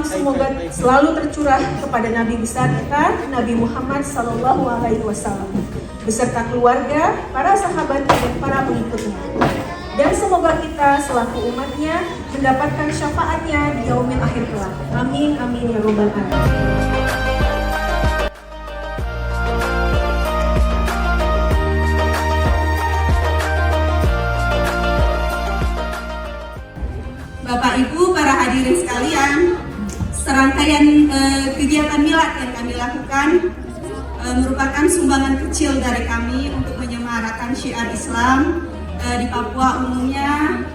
semoga selalu tercurah kepada Nabi besar kita, Nabi Muhammad SAW, beserta keluarga, para sahabat, dan para pengikutnya. Dan semoga kita selaku umatnya mendapatkan syafaatnya di yaumil akhir kelak. Amin, amin ya robbal alamin. Bapak Ibu, para hadirin sekalian, serangkaian kegiatan milad yang kami lakukan merupakan sumbangan kecil dari kami untuk menyemarakan syiar Islam di Papua umumnya,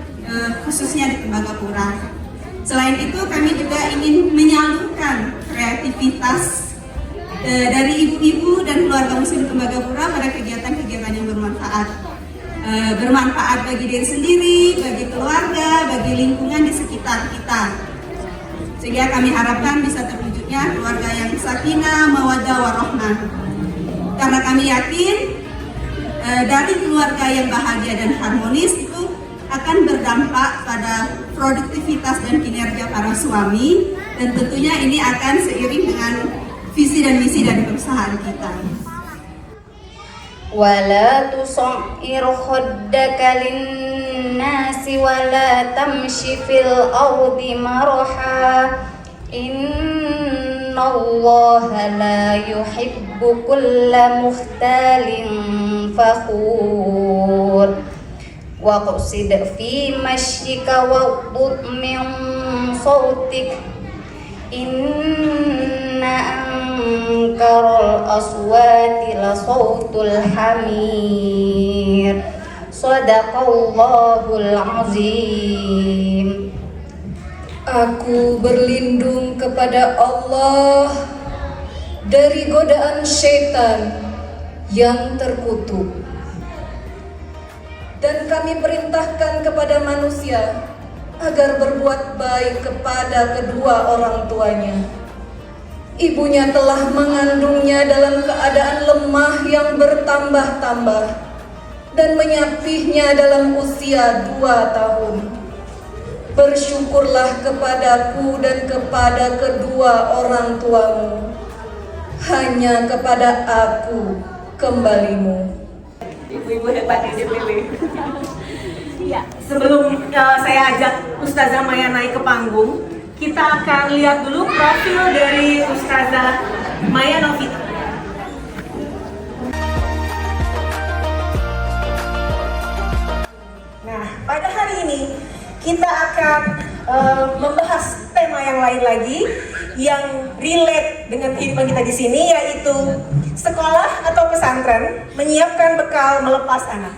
khususnya di Tembagapura. Selain itu, kami juga ingin menyalurkan kreativitas dari ibu-ibu dan keluarga muslim Tembagapura pada kegiatan-kegiatan yang bermanfaat bagi diri sendiri, bagi keluarga, bagi lingkungan di sekitar kita. Sehingga kami harapkan bisa terwujudnya keluarga yang sakinah, mawaddah, warahmah. Karena kami yakin dari keluarga yang bahagia dan harmonis itu akan berdampak pada produktivitas dan kinerja para suami, dan tentunya ini akan seiring dengan visi dan misi dari perusahaan kita. ولا تصعر خدك للناس ولا تمشي في الأرض مرحا إن الله لا يحب كل مختال فخور واقصد في مشيك واغضض من صوتك إن أنكر الأصوات لصوت الحمير صدق الله العظيم. Aku berlindung kepada Allah dari godaan syaitan yang terkutuk, dan kami perintahkan kepada manusia agar berbuat baik kepada kedua orang tuanya. Ibunya telah mengandungnya dalam keadaan lemah yang bertambah-tambah dan menyapihnya dalam usia 2 tahun. Bersyukurlah kepadaku dan kepada kedua orang tuamu. Hanya kepada aku kembalimu. Ibu-ibu hebat di DPW. Ya, sebelum saya ajak Ustazah Maya naik ke panggung, kita akan lihat dulu profil dari Ustazah Maya Novita. Nah, pada hari ini kita akan membahas tema yang lain lagi yang relate dengan kehidupan kita di sini, yaitu sekolah atau pesantren menyiapkan bekal melepas anak.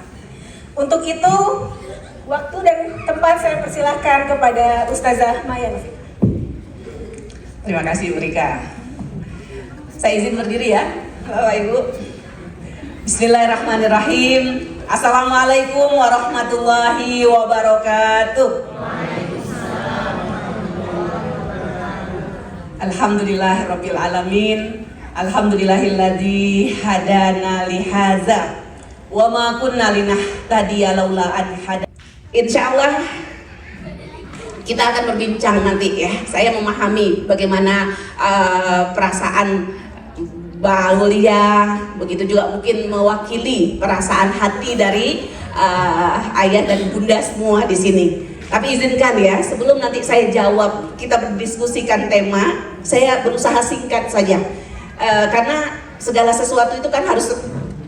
Untuk itu, waktu dan tempat saya persilahkan kepada Ustazah Maya Novita. Terima kasih Bu Rika. Saya izin berdiri ya, Bapak Ibu. Bismillahirrahmanirrahim. Assalamualaikum warahmatullahi wabarakatuh. Alhamdulillahirabbil alamin. Alhamdulillahilladzi hadana lihaza wa ma kunna linahtadiya laula an hada. Insyaallah kita akan berbincang nanti ya. Saya memahami bagaimana perasaan Mbak Aulia, begitu juga mungkin mewakili perasaan hati dari ayah dan bunda semua di sini. Tapi izinkan ya, sebelum nanti saya jawab, kita berdiskusikan tema, saya berusaha singkat saja. Karena segala sesuatu itu kan harus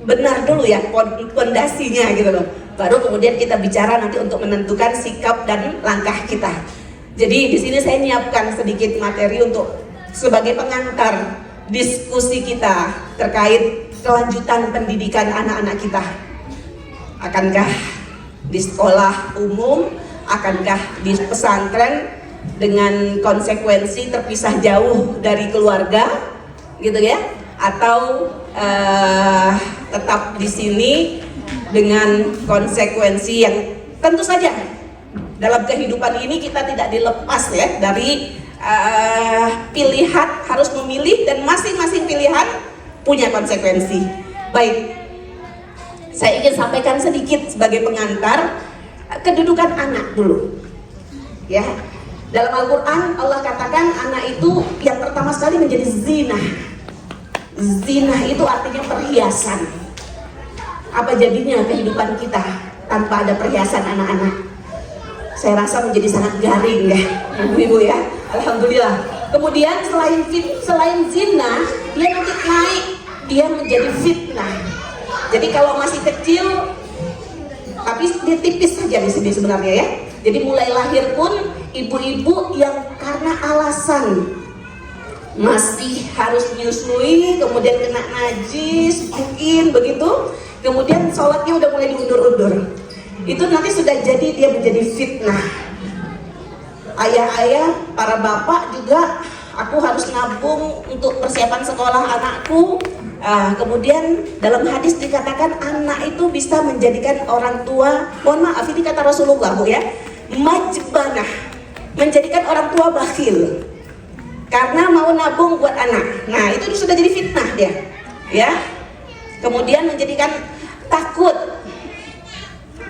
benar dulu ya, pondasinya gitu loh. Baru kemudian kita bicara nanti untuk menentukan sikap dan langkah kita. Jadi di sini saya nyiapkan sedikit materi untuk sebagai pengantar diskusi kita terkait kelanjutan pendidikan anak-anak kita. Akankah di sekolah umum, akankah di pesantren dengan konsekuensi terpisah jauh dari keluarga, gitu ya? Atau tetap di sini dengan konsekuensi yang tentu saja dalam kehidupan ini kita tidak dilepas ya dari pilihan, harus memilih, dan masing-masing pilihan punya konsekuensi. Baik, saya ingin sampaikan sedikit sebagai pengantar kedudukan anak dulu ya. Dalam Al-Quran Allah katakan anak itu yang pertama sekali menjadi zina. Zina itu artinya perhiasan. Apa jadinya kehidupan kita tanpa ada perhiasan anak-anak? Saya rasa menjadi sangat garing ya, ibu-ibu ya. Alhamdulillah. Kemudian selain zina, dia nanti naik, dia menjadi fitnah. Jadi kalau masih kecil, tapi dia tipis saja di sini sebenarnya ya. Jadi mulai lahir pun ibu-ibu yang karena alasan masih harus menyusui, kemudian kena najis mungkin begitu, kemudian sholatnya udah mulai diundur-undur, itu nanti sudah jadi dia menjadi fitnah. Ayah-ayah, para bapak juga, aku harus nabung untuk persiapan sekolah anakku. Kemudian dalam hadis dikatakan anak itu bisa menjadikan orang tua, mohon maaf ini kata Rasulullah Bu ya, majbanah, menjadikan orang tua bakhil karena mau nabung buat anak. Nah itu sudah jadi fitnah dia ya. Kemudian menjadikan takut,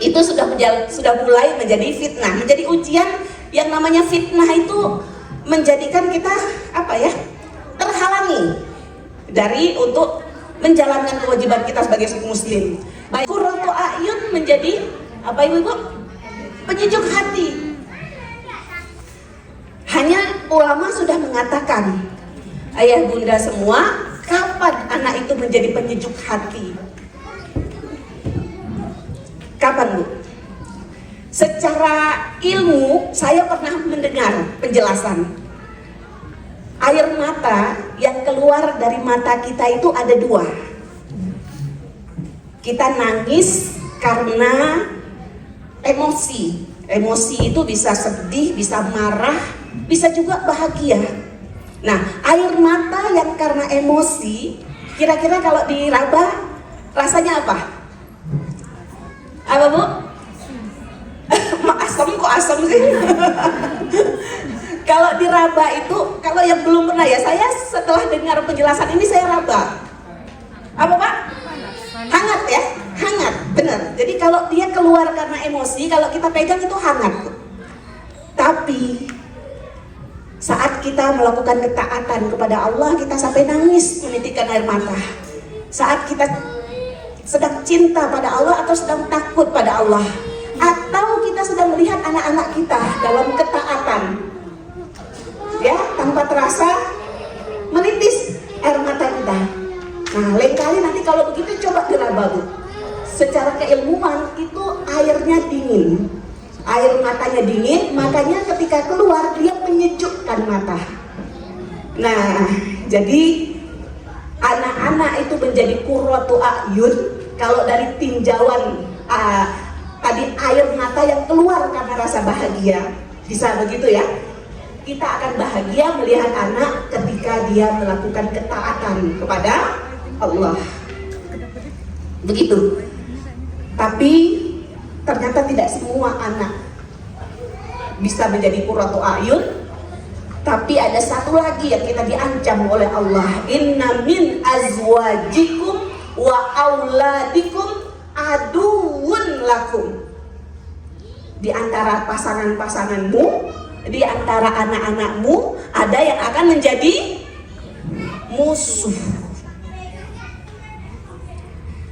itu sudah mulai menjadi fitnah, menjadi ujian. Yang namanya fitnah itu menjadikan kita apa ya, terhalangi dari untuk menjalankan kewajiban kita sebagai muslim. Baik, qurratu a'yun menjadi apa ibu-ibu? Penyejuk hati. Hanya ulama sudah mengatakan, ayah bunda semua, kapan anak itu menjadi penyejuk hati? Kapan Bu? Secara ilmu saya pernah mendengar penjelasan air mata yang keluar dari mata kita itu ada dua. Kita nangis karena emosi. Emosi itu bisa sedih, bisa marah, bisa juga bahagia. Nah, air mata yang karena emosi, kira-kira kalau diraba rasanya apa? Apa Bu? Asam kok asam sih? Kalau diraba itu, kalau yang belum pernah ya, saya setelah dengar penjelasan ini saya raba. Apa Pak? Hangat ya? Hangat, benar. Jadi kalau dia keluar karena emosi, kalau kita pegang itu hangat. Tapi saat kita melakukan ketaatan kepada Allah, kita sampai nangis menitikkan air mata. Saat kita sedang cinta pada Allah atau sedang takut pada Allah, atau kita sedang melihat anak-anak kita dalam ketaatan, ya tanpa terasa menitis air mata kita. Nah lain kali nanti kalau begitu coba diraba Bu. Secara keilmuan itu airnya dingin, air matanya dingin, makanya ketika keluar dia menyejukkan mata. Nah jadi anak-anak itu menjadi qurratu a'yun. Kalau dari tinjauan tadi air mata yang keluar karena rasa bahagia, bisa begitu ya. Kita akan bahagia melihat anak ketika dia melakukan ketaatan kepada Allah. Begitu. Tapi ternyata tidak semua anak bisa menjadi qurratu a'yun. Tapi ada satu lagi yang kita diancam oleh Allah. Inna min azwajikum wa auladikum aduun lakum. Di antara pasangan-pasanganmu, di antara anak-anakmu ada yang akan menjadi musuh.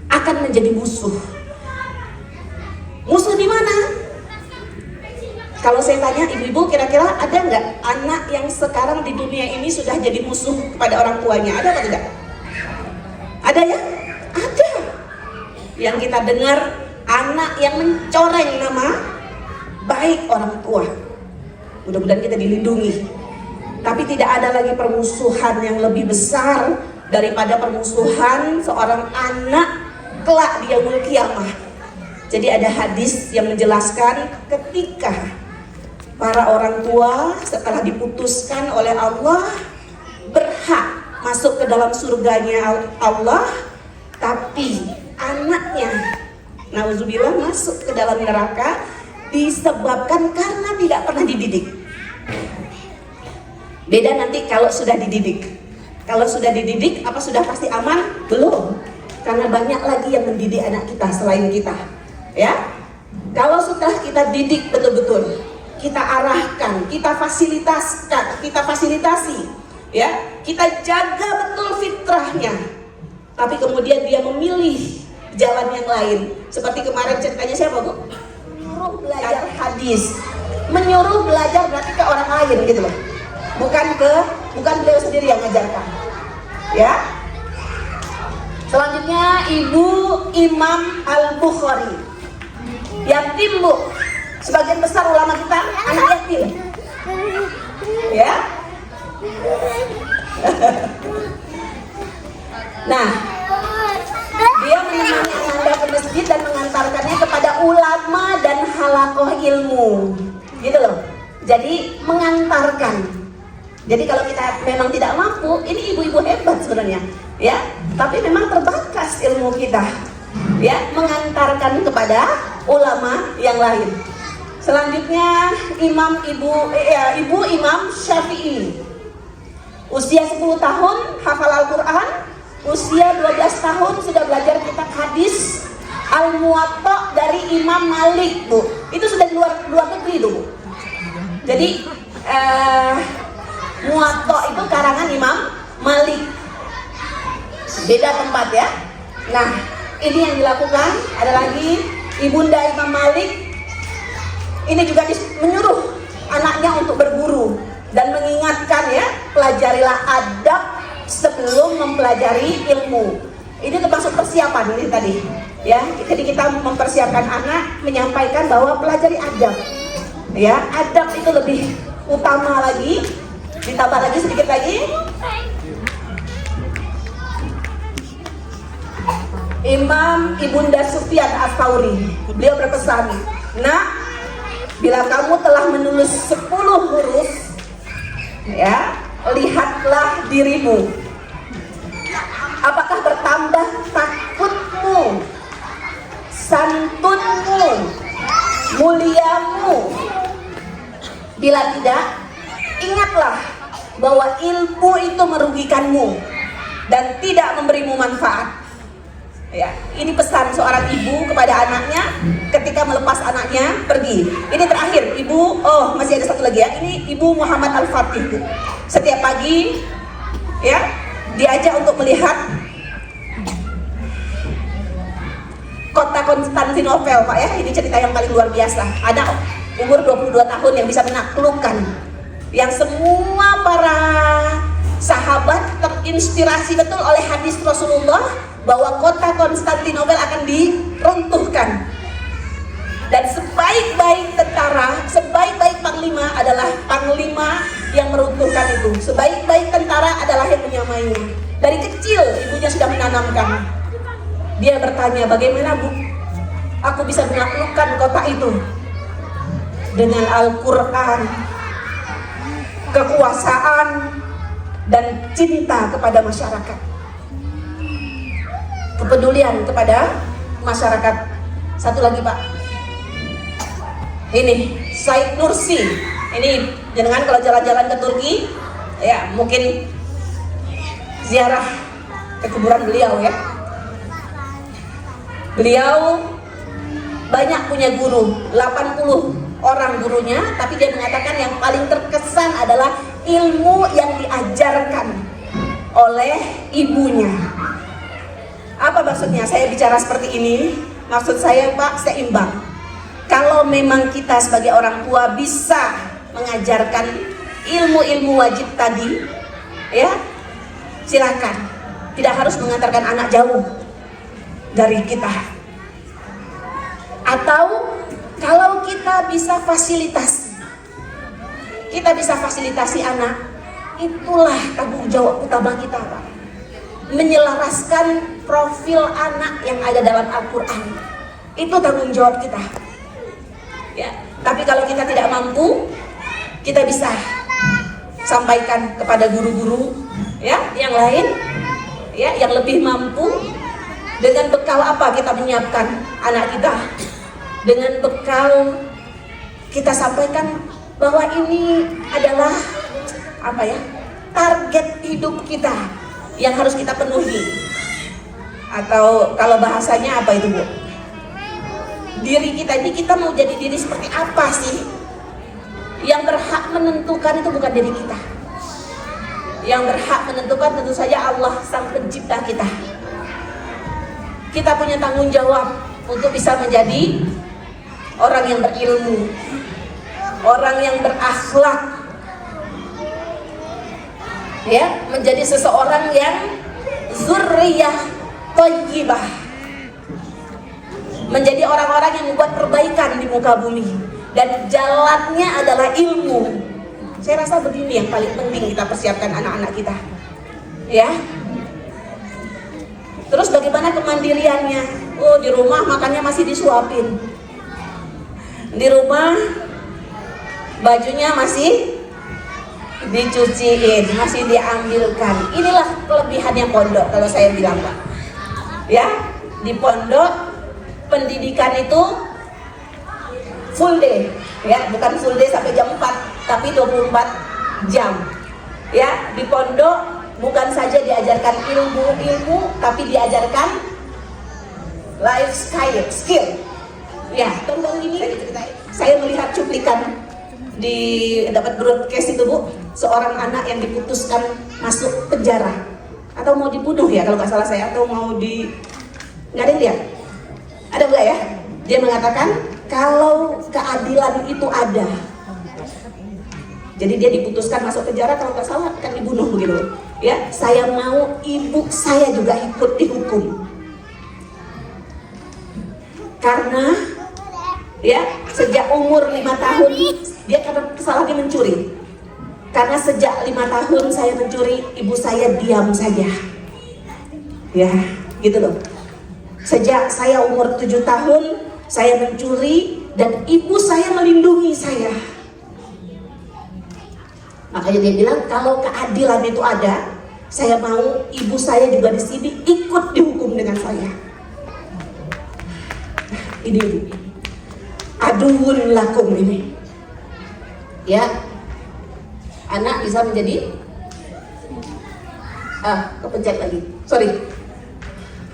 Akan menjadi musuh. Musuh di mana? Kalau saya tanya ibu-ibu, kira-kira ada nggak anak yang sekarang di dunia ini sudah jadi musuh kepada orang tuanya? Ada atau tidak? Ada ya? Ada. Yang kita dengar anak yang mencoreng nama baik orang tua. Mudah-mudahan kita dilindungi. Tapi tidak ada lagi permusuhan yang lebih besar daripada permusuhan seorang anak kelak di yaumul qiyamah. Jadi ada hadis yang menjelaskan ketika para orang tua setelah diputuskan oleh Allah berhak masuk ke dalam surganya Allah, tapi anaknya nauzubillah masuk ke dalam neraka disebabkan karena tidak pernah dididik. Beda nanti kalau sudah dididik. Kalau sudah dididik, apa sudah pasti aman? Belum. Karena banyak lagi yang mendidik anak kita selain kita. Ya. Kalau sudah kita didik betul-betul, kita arahkan, kita fasilitasi, ya, kita jaga betul fitrahnya. Tapi kemudian dia memilih jalan yang lain. Seperti kemarin ceritanya siapa, Bu? Menyuruh belajar hadis. Menyuruh belajar berarti ke orang lain gitu loh. Bukan beliau sendiri yang mengajarkan. Ya. Selanjutnya Ibu Imam Al-Bukhari. Yatim, Bu. Sebagian besar ulama kita anak yatim. Ya. Nah, dia menemani Ananda ke masjid dan mengantarkannya kepada ulama dan halakoh ilmu. Gitu loh. Jadi mengantarkan. Jadi kalau kita memang tidak mampu, ini ibu-ibu hebat sebenarnya, ya. Tapi memang terbatas ilmu kita, ya, mengantarkan kepada ulama yang lain. Selanjutnya Ibu Imam Syafi'i. Usia 10 tahun hafal Al-Quran, usia 12 tahun sudah belajar kitab hadis Al-Muwatta dari Imam Malik, Bu. Itu sudah di luar negeri, Bu. Jadi Muwatta itu karangan Imam Malik. Beda tempat ya. Nah, ini yang dilakukan. Ada lagi Ibunda Imam Malik. Ini juga menyuruh anaknya untuk berguru dan mengingatkan ya, pelajarilah adab sebelum mempelajari ilmu. Ini termasuk persiapan ini tadi. Ya, jadi kita mempersiapkan anak, menyampaikan bahwa pelajari adab. Ya, adab itu lebih utama lagi. Ditambah lagi sedikit lagi. Imam Ibunda Sufyan Ats-Tsauri, beliau berpesan, "Nak, bila kamu telah menulis 10 huruf, ya, lihatlah dirimu. Apakah bertambah takutmu, santunmu, muliamu? Bila tidak, ingatlah bahwa ilmu itu merugikanmu dan tidak memberimu manfaat." Ya, ini pesan seorang ibu kepada anaknya ketika melepas anaknya pergi. Ini terakhir, Ibu. Oh, masih ada satu lagi ya. Ini Ibu Muhammad Al-Fatih. Setiap pagi, ya, diajak untuk melihat kota Konstantinopel, Pak ya. Ini cerita yang paling luar biasa. Ada umur 22 tahun yang bisa menaklukkan, yang semua para sahabat terinspirasi betul oleh hadis Rasulullah bahwa kota Konstantinopel akan diruntuhkan. Dan sebaik-baik tentara, sebaik-baik panglima adalah panglima yang meruntuhkan itu. Sebaik-baik tentara adalah yang menyamainya. Dari kecil ibunya sudah menanamkan. Dia bertanya, "Bagaimana, Bu? Aku bisa menaklukkan kota itu?" Dengan Al-Quran, kekuasaan, dan cinta kepada masyarakat, kepedulian kepada masyarakat. Satu lagi, Pak, ini Said Nursi. Ini jangan kalau jalan-jalan ke Turki, ya mungkin ziarah ke kuburan beliau ya. Beliau banyak punya guru, 80 orang gurunya, tapi dia mengatakan yang paling terkesan adalah ilmu yang diajarkan oleh ibunya. Apa maksudnya saya bicara seperti ini? Maksud saya, Pak, seimbang. Kalau memang kita sebagai orang tua bisa mengajarkan ilmu-ilmu wajib tadi, ya, silakan. Tidak harus mengantarkan anak jauh dari kita. Atau kalau kita bisa fasilitasi anak, itulah tanggung jawab utama kita, Pak. Menyelaraskan profil anak yang ada dalam Al-Quran. Itu tanggung jawab kita. Ya, tapi kalau kita tidak mampu, kita bisa sampaikan kepada guru-guru ya yang lain, ya yang lebih mampu. Dengan bekal apa kita menyiapkan anak kita? Dengan bekal kita sampaikan bahwa ini adalah apa ya, target hidup kita yang harus kita penuhi. Atau kalau bahasanya apa itu, Bu? Diri kita ini, kita mau jadi diri seperti apa sih? Yang berhak menentukan itu bukan diri kita. Yang berhak menentukan tentu saja Allah Sang Pencipta kita. Kita punya tanggung jawab untuk bisa menjadi orang yang berilmu, orang yang berakhlak, ya, menjadi seseorang yang zurriyah thayyibah, menjadi orang-orang yang membuat perbaikan di muka bumi, dan jalannya adalah ilmu. Saya rasa begini yang paling penting kita persiapkan anak-anak kita, ya. Terus bagaimana kemandiriannya? Oh, di rumah makannya masih disuapin, di rumah bajunya masih dicuciin, masih diambilkan. Inilah kelebihannya pondok kalau saya bilang, Pak. Ya, di pondok pendidikan itu full day, ya, bukan full day sampai jam 4, tapi 24 jam. Ya, di pondok bukan saja diajarkan ilmu, tapi diajarkan life skill. Ya, tonton ini saya melihat cuplikan dapat broadcast itu, Bu, seorang anak yang diputuskan masuk penjara atau mau dibunuh ya kalau nggak salah saya, atau mau nggak ada yang lihat, ada nggak ya? Dia mengatakan kalau keadilan itu ada, jadi dia diputuskan masuk penjara, kalau nggak salah akan dibunuh begitu. Ya, saya mau ibu saya juga ikut dihukum karena ya sejak umur 5 tahun dia karena kesalahannya mencuri. Karena sejak 5 tahun saya mencuri, ibu saya diam saja. Ya, gitu loh. Sejak saya umur 7 tahun saya mencuri dan ibu saya melindungi saya. Makanya dia bilang kalau keadilan itu ada, saya mau ibu saya juga di sini ikut dihukum dengan saya. Ini ibu. Aduun lakum ini. Ya, anak bisa menjadi kepencet lagi. Sorry.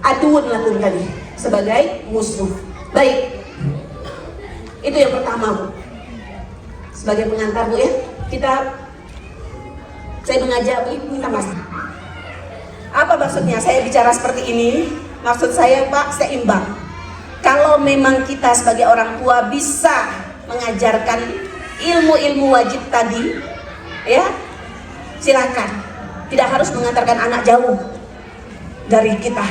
Aduun lakum tadi sebagai musuh. Baik. Itu yang pertama, Bu. Sebagai pengantar, Bu, ya. Saya mengajak ibu minta maaf. Apa maksudnya saya bicara seperti ini? Maksud saya, Pak, seimbang. Kalau memang kita sebagai orang tua bisa mengajarkan ilmu-ilmu wajib tadi, ya, silakan. Tidak harus mengantarkan anak jauh dari kita.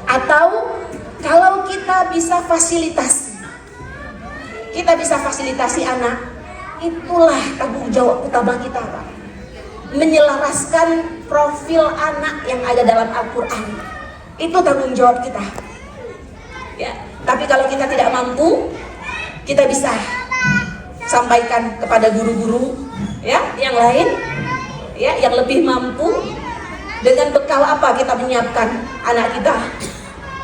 Atau kalau kita bisa fasilitasi anak, itulah tanggung jawab utama kita, Pak. Menyelaraskan profil anak yang ada dalam Al-Quran. Itu tanggung jawab kita. Ya, tapi kalau kita tidak mampu, kita bisa sampaikan kepada guru-guru, ya, yang lain, ya, yang lebih mampu. Dengan bekal apa kita menyiapkan anak kita?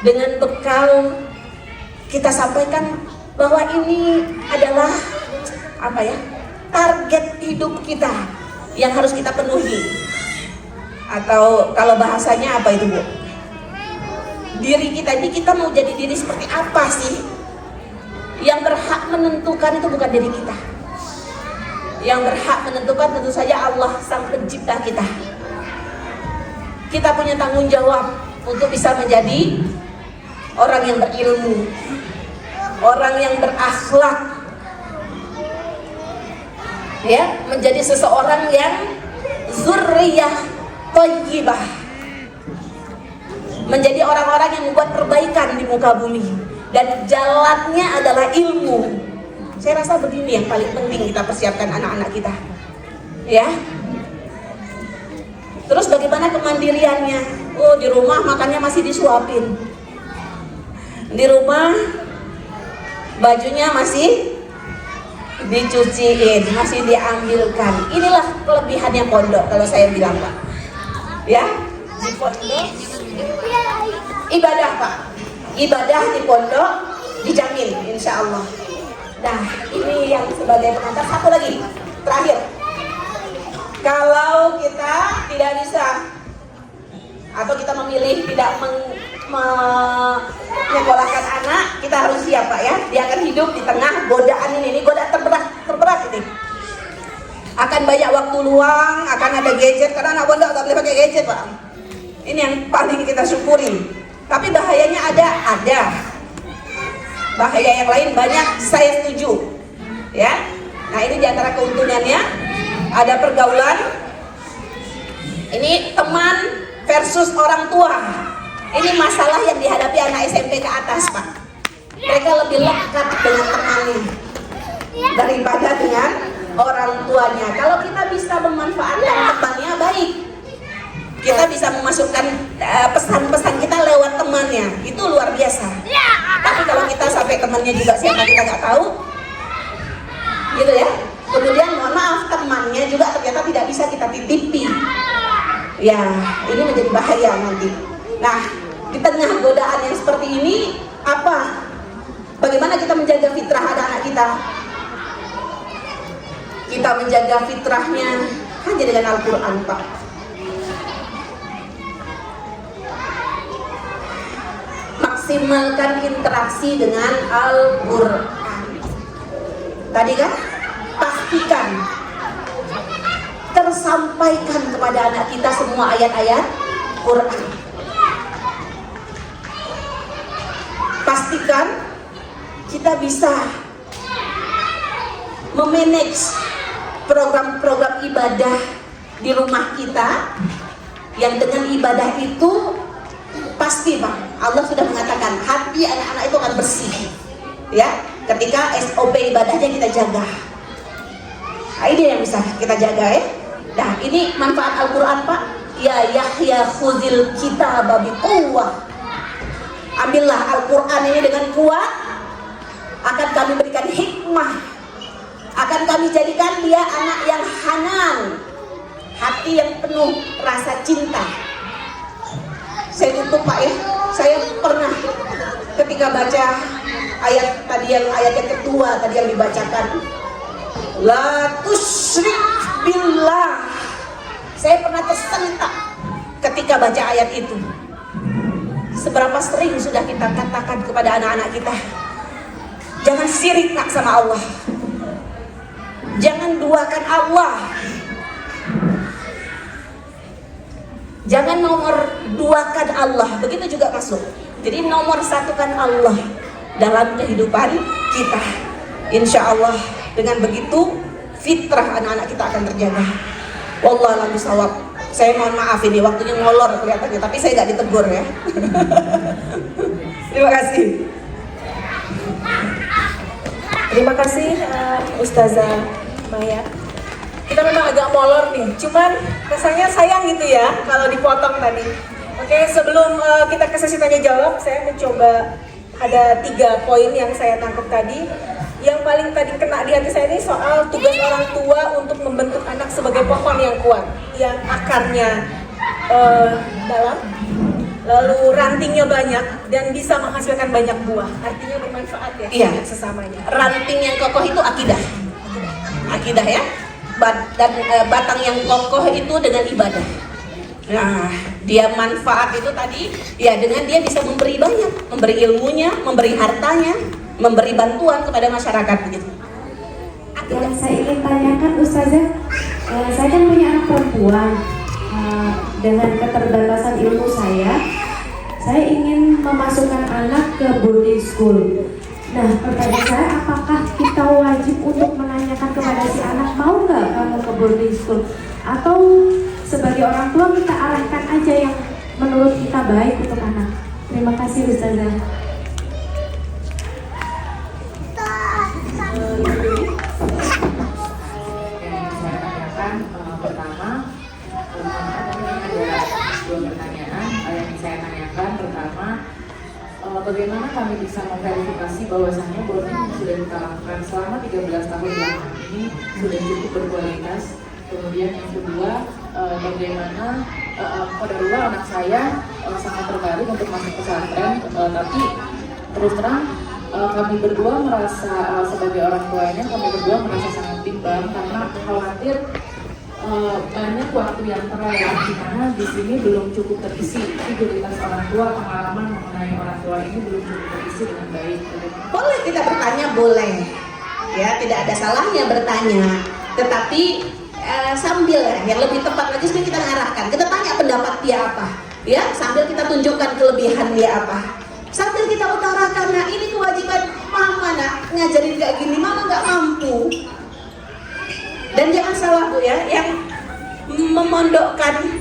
Dengan bekal kita sampaikan bahwa ini adalah apa ya, target hidup kita yang harus kita penuhi. Atau kalau bahasanya apa itu, Bu? Diri kita ini, kita mau jadi diri seperti apa sih? Yang berhak menentukan itu bukan diri kita. Yang berhak menentukan tentu saja Allah Sang Pencipta kita. Kita punya tanggung jawab untuk bisa menjadi orang yang berilmu, orang yang berakhlak, ya, menjadi seseorang yang zurriyah thayyibah, menjadi orang-orang yang membuat perbaikan di muka bumi, dan jalannya adalah ilmu. Saya rasa begini yang paling penting kita persiapkan anak-anak kita, ya. Terus bagaimana kemandiriannya? Oh, di rumah makannya masih disuapin, di rumah bajunya masih dicuciin, masih diambilkan. Inilah kelebihannya pondok kalau saya bilang, Pak. Ya, di pondok ibadah, Pak. Ibadah di pondok dijamin, insya Allah. Nah, ini yang sebagai pengantar. Satu lagi, terakhir. Kalau kita tidak bisa, atau kita memilih tidak menyekolahkan anak, kita harus siap, Pak, ya. Dia akan hidup di tengah godaan ini godaan terberat nih. Akan banyak waktu luang, akan ada gadget, karena anak pondok nggak boleh pakai gadget, Pak. Ini yang paling kita syukuri. Tapi bahayanya ada. Bahaya yang lain banyak, saya setuju. Ya. Nah, ini diantara keuntungannya, ada pergaulan. Ini teman versus orang tua. Ini masalah yang dihadapi anak SMP ke atas, Pak. Mereka lebih lekat dengan temannya daripada dengan orang tuanya. Kalau kita bisa memanfaatkan temannya, baik. Kita bisa memasukkan pesan-pesan kita lewat temannya, itu luar biasa. Tapi kalau kita sampai temannya juga siapa kita nggak tahu, gitu ya. Kemudian mohon maaf, temannya juga ternyata tidak bisa kita titipi. Ya, ini menjadi bahaya nanti. Nah, di tengah godaan yang seperti ini, bagaimana kita menjaga fitrah anak-anak kita? Kita menjaga fitrahnya hanya dengan Al-Quran, Pak. Maksimalkan interaksi dengan Al-Quran. Tadi kan, pastikan tersampaikan kepada anak kita semua ayat-ayat Quran. Pastikan kita bisa memanage program-program ibadah di rumah kita, yang dengan ibadah itu pasti, Pak, Allah sudah mengatakan hati anak-anak itu akan bersih, ya, ketika SOP ibadahnya kita jaga. Nah, ini yang bisa kita jaga, ya. Nah, ini manfaat Al-Quran, Pak. Ya Yahya khudil kitaba biquwwah. Ambillah Al-Quran ini dengan kuat, akan kami berikan hikmah, akan kami jadikan dia anak yang hanan, hati yang penuh rasa cinta. Saya tutup, Pak, ya. Saya pernah ketika baca ayat tadi, yang ayat yang kedua tadi yang dibacakan, la tusyrik billah. Saya pernah tersentak ketika baca ayat itu. Seberapa sering sudah kita katakan kepada anak-anak kita, jangan syirik nak sama Allah, jangan duakan Allah, jangan nomor duakan Allah. Begitu juga masuk. Jadi nomor satukan Allah dalam kehidupan kita. Insya Allah dengan begitu fitrah anak-anak kita akan terjaga. Wallahu a'lam bishawab. Saya mohon maaf ini waktunya ngolor kelihatannya, tapi saya nggak ditegur, ya. Terima kasih. Terima kasih Ustazah Maya. Kita memang agak molor nih, cuman rasanya sayang gitu ya kalau dipotong tadi. Oke, sebelum kita ke sesi tanya jawab, saya mencoba ada 3 poin yang saya tangkap tadi. Yang paling tadi kena di hati saya ini soal tugas orang tua untuk membentuk anak sebagai pohon yang kuat, yang akarnya dalam, lalu rantingnya banyak dan bisa menghasilkan banyak buah. Artinya bermanfaat ya, Iya. untuk sesamanya. Ranting yang kokoh itu akidah, ya. Dan batang yang kokoh itu dengan ibadah. Nah, dia manfaat itu tadi, ya, dengan dia bisa memberi banyak, memberi ilmunya, memberi hartanya, memberi bantuan kepada masyarakat, begitu. Yang saya ingin tanyakan, Ustazah, saya kan punya anak perempuan. Dengan keterbatasan ilmu saya ingin memasukkan anak ke boarding school. Nah, pertanyaan saya, apakah kita wajib untuk menanyakan kepada si anak, mau nggak kamu ke boarding school? Atau sebagai orang tua kita arahkan aja yang menurut kita baik untuk anak? Terima kasih, Ustazah. Pertama, ada 2 pertanyaan yang saya tanyakan. Pertama, bagaimana kami bisa memverifikasi bahwasannya boarding yang sudah kita lakukan selama 13 tahun belakangan ini sudah cukup berkualitas. Kemudian yang kedua, bagaimana kedua anak saya sangat tertarik untuk masuk pesantren, tapi terus terang kami berdua merasa, sebagai orang tuanya, kami berdua merasa sangat bimbang karena khawatir banyak waktu yang terlewat di mana di sini belum cukup terisi. Figuritas orang tua, pengalaman mengenai orang tua ini belum cukup terisi dengan baik. Boleh kita bertanya, boleh. Ya, tidak ada salahnya bertanya, tetapi sambil yang lebih tepat lagi sebenarnya kita mengarahkan, kita tanya pendapat dia apa, ya, sambil kita tunjukkan kelebihan dia apa, sambil kita utarakan, nah ini kewajiban mama nak, ngajarin kayak gini, mama nggak mampu. Dan jangan salah Bu ya, yang memondokkan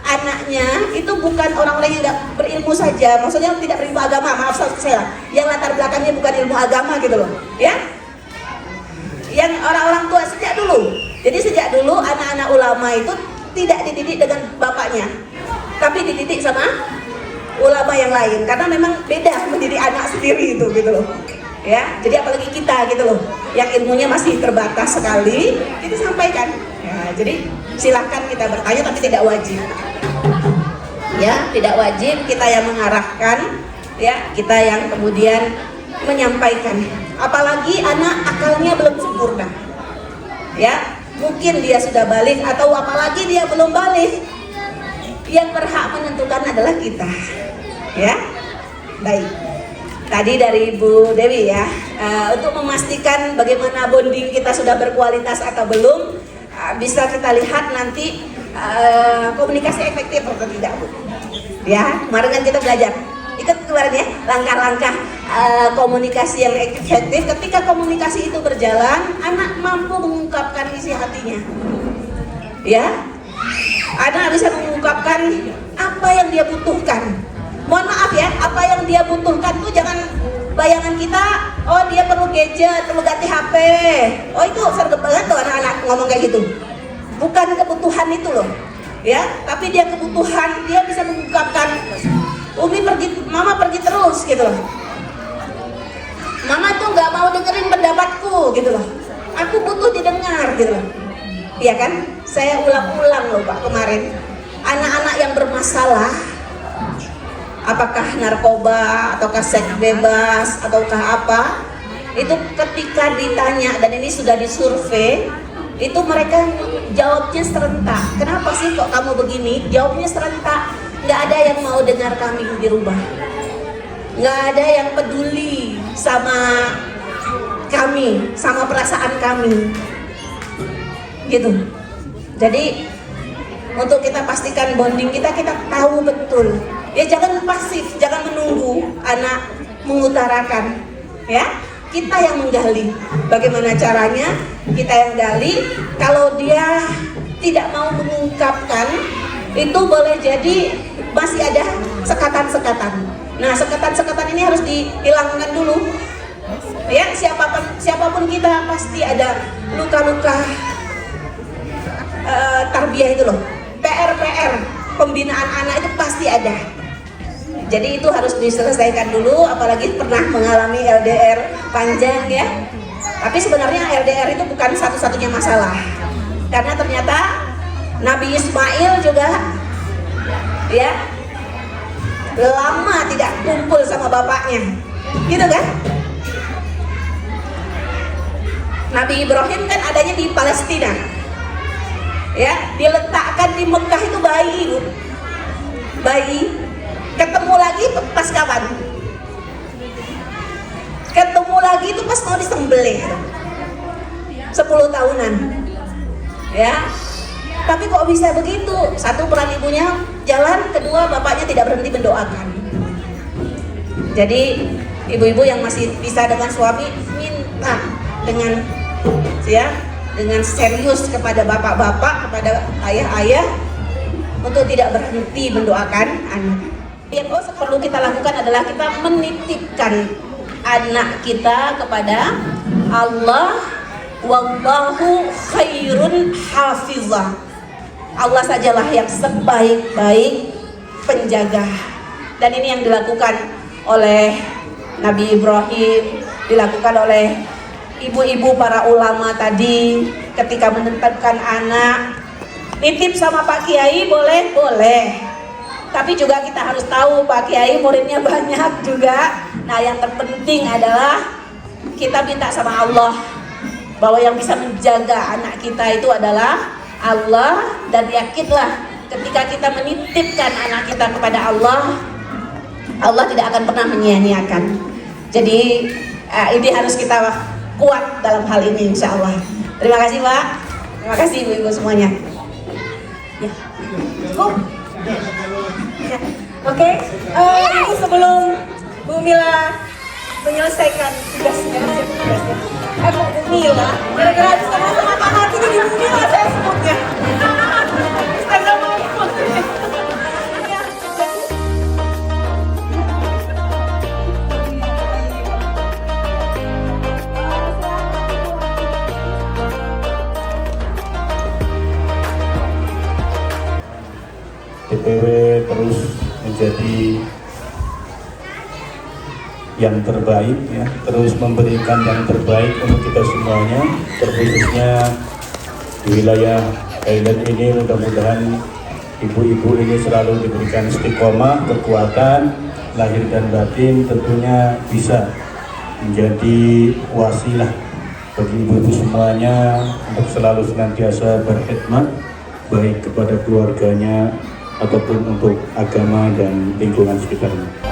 anaknya itu bukan orang-orang yang tidak berilmu saja, maksudnya tidak berilmu agama, maaf saya, yang latar belakangnya bukan ilmu agama gitu loh, ya, yang orang-orang tua sejak dulu. Jadi sejak dulu anak-anak ulama itu tidak dididik dengan bapaknya, tapi dididik sama ulama yang lain, karena memang beda mendidik anak sendiri itu gitu loh, ya. Jadi apalagi kita gitu loh, yang ilmunya masih terbatas sekali, kita sampaikan. Ya, jadi silahkan kita bertanya, tapi tidak wajib. Ya, tidak wajib, kita yang mengarahkan, ya, kita yang kemudian menyampaikan. Apalagi anak akalnya belum sempurna. Ya, mungkin dia sudah balik atau apalagi dia belum balik. Yang berhak menentukan adalah kita. Ya. Baik. Tadi dari Ibu Dewi ya, untuk memastikan bagaimana bonding kita sudah berkualitas atau belum, bisa kita lihat nanti komunikasi efektif atau tidak Bu. Ya, kemarin kan kita belajar, ikut kemarin ya, langkah-langkah komunikasi yang efektif. Ketika komunikasi itu berjalan, anak mampu mengungkapkan isi hatinya. Ya, anak bisa mengungkapkan apa yang dia butuhkan. Mohon maaf ya, apa yang dia butuhkan tuh jangan bayangan kita, oh dia perlu gadget, perlu ganti HP. Oh itu sergap banget tuh anak-anak ngomong kayak gitu. Bukan kebutuhan itu loh, ya. Tapi dia kebutuhan, dia bisa mengungkapkan. Umi pergi, mama pergi terus gitu loh. Mama tuh nggak mau dengerin pendapatku gitu loh. Aku butuh didengar gitu loh. Iya kan? Saya ulang-ulang loh Pak kemarin. Anak-anak yang bermasalah, apakah narkoba ataukah seks bebas ataukah apa, itu ketika ditanya, dan ini sudah disurvei, itu mereka jawabnya serentak. Kenapa sih kok kamu begini? Jawabnya serentak. Nggak ada yang mau dengar kami dirubah, nggak ada yang peduli sama kami, sama perasaan kami gitu. Jadi untuk kita pastikan bonding kita tahu betul. Ya jangan pasif, jangan menunggu anak mengutarakan. Ya, kita yang menggali. Bagaimana caranya? Kita yang gali. Kalau dia tidak mau mengungkapkan, itu boleh jadi masih ada sekatan-sekatan. Nah, sekatan-sekatan ini harus dihilangkan dulu. Ya, siapapun kita pasti ada luka-luka tarbiyah itu loh. PR pembinaan anak itu pasti ada. Jadi itu harus diselesaikan dulu, apalagi pernah mengalami LDR panjang ya. Tapi sebenarnya LDR itu bukan satu-satunya masalah. Karena ternyata Nabi Ismail juga ya lama tidak kumpul sama bapaknya. Gitu kan? Nabi Ibrahim kan adanya di Palestina. Ya, diletakkan di Mekah itu bayi, Bu. Bayi. Ketemu lagi pas kapan? Ketemu lagi itu pas mau disembelih. 10 tahunan. Ya. Tapi kok bisa begitu? Satu, peran ibunya jalan, kedua bapaknya tidak berhenti mendoakan. Jadi ibu-ibu yang masih bisa dengan suami minta dengan serius kepada bapak-bapak, kepada ayah-ayah untuk tidak berhenti mendoakan anak. Yang perlu kita lakukan adalah kita menitipkan anak kita kepada Allah. Wallahu khairun hafizah. Allah sajalah yang sebaik-baik penjaga. Dan ini yang dilakukan oleh Nabi Ibrahim, dilakukan oleh ibu-ibu para ulama tadi ketika menentukan anak. Nitip sama Pak Kiai boleh? Boleh. Tapi juga kita harus tahu Pak Kiai muridnya banyak juga. Nah, yang terpenting adalah kita minta sama Allah bahwa yang bisa menjaga anak kita itu adalah Allah, dan yakinlah ketika kita menitipkan anak kita kepada Allah, Allah tidak akan pernah menyia-nyiakan. Jadi Ini harus kita kuat dalam hal ini insya Allah. Terima kasih Pak, terima kasih ibu-ibu semuanya. Ya, cukup. Ya. Oke, ini sebelum Bu Mila menyelesaikan tugasnya, Bu Mila, gara-gara habis ketemu sama Pak Hati jadi Bu Mila saya sebutnya. Saya nggak mau ikut. Ya, jadi DPW terus menjadi yang terbaik ya, terus memberikan yang terbaik untuk kita semuanya, terkhususnya di wilayah Thailand ini. Mudah-mudahan ibu-ibu ini selalu diberikan istiqomah, kekuatan lahir dan batin, tentunya bisa menjadi wasilah bagi ibu-ibu semuanya untuk selalu senantiasa berkhidmat baik kepada keluarganya ataupun untuk agama dan lingkungan sekitarnya.